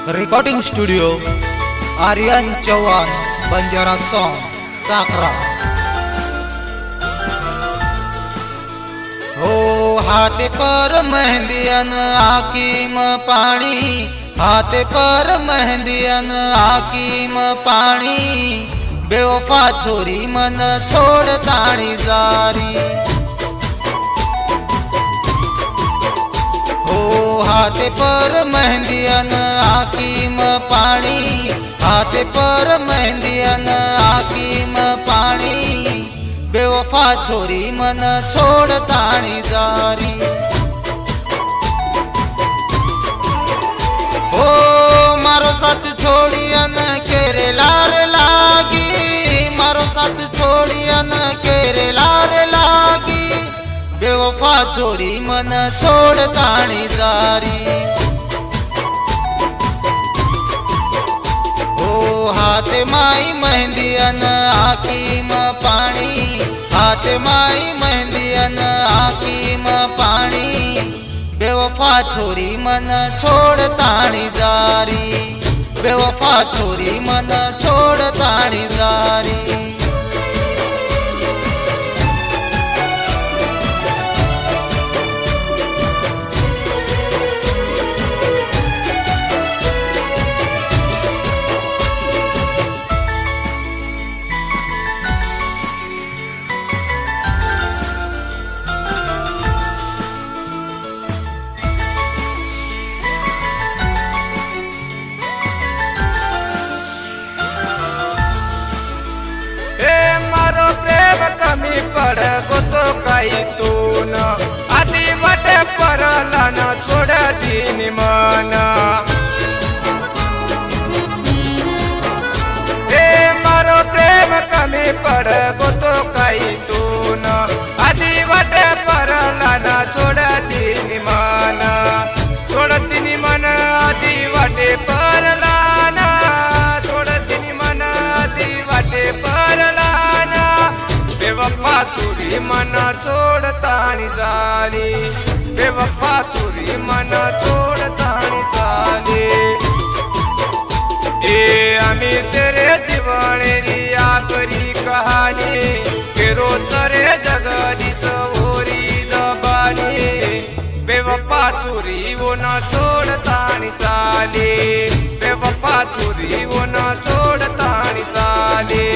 Recording studio Aryan Chavan Banjara song साखरा। हो हाथे पर मेहंदियन आकीम पानी, हाथे पर मेहंदियन आकीम पानी, बेवफा छोरी मन छोड़ ताणी जारी। हो हाथे पर मेहंदियन आकीम पानी, हाथे पर मेहंदियन आकीम पानी, बेवफा छोरी मन छोड़ ताणी जारी। हो मारो साथ छोड़ियन केरे लार लागी, मारो साथ छोड़ियन केरे लार लागी, बेवफा छोरी मन छोड़ ताणी जारी। हो हाथे माई मेहंदियन आकीम पानी, हाथे माई मेहंदियन आकीम पानी, बेवफा छोरी मन छोड़ ताणी जारी, बेवफा छोरी मन छोड़ ताणी जारी। कमी पड गोतो काही तून आधी वाटे परला न छोड़ दिन मन। हे मारो प्रेम कमी पड गोतो काही तून आधी वाटे परला न छोड़ दिन मन, छोड़ दिन मन आधी वाटे परला ना, छोड़ दिन मन आधी वाटे परला ना, बेवफा तुरी मन छोड़ ताणी जाली, बेवफा तुरी मन छोड़ ताणी जाली। ए आम्ही तेरे जीवनेरी आखरी कहानी, केरो तरे जगदीश ओरी दबानी, बेवफा तुरी वो न छोड़ ताणी जाली, बेवफा तुरी वो न छोड़ ताणी जाली।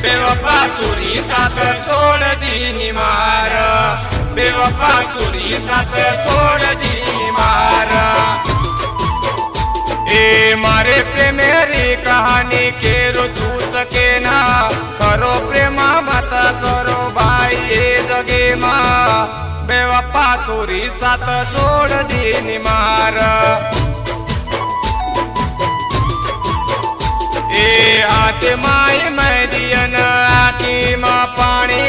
बेवफा चोरी साथ छोड़ दी मार, बेवफा चोरी साथ छोड़ दी मार। ए मारे प्रेमेरी कहानी केरो तू सके ना, करो प्रेमा मत करो भाई ये जगे मा, बेवफा चोरी साथ छोड़ दी मार। ए हाथे माई मेहंदियन आकीम पानी,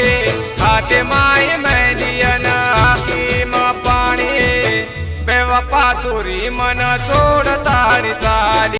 हाथे माई मेहंदियन आकीम पानी, बेवफा छोरी मन छोड़ ताणी जाली।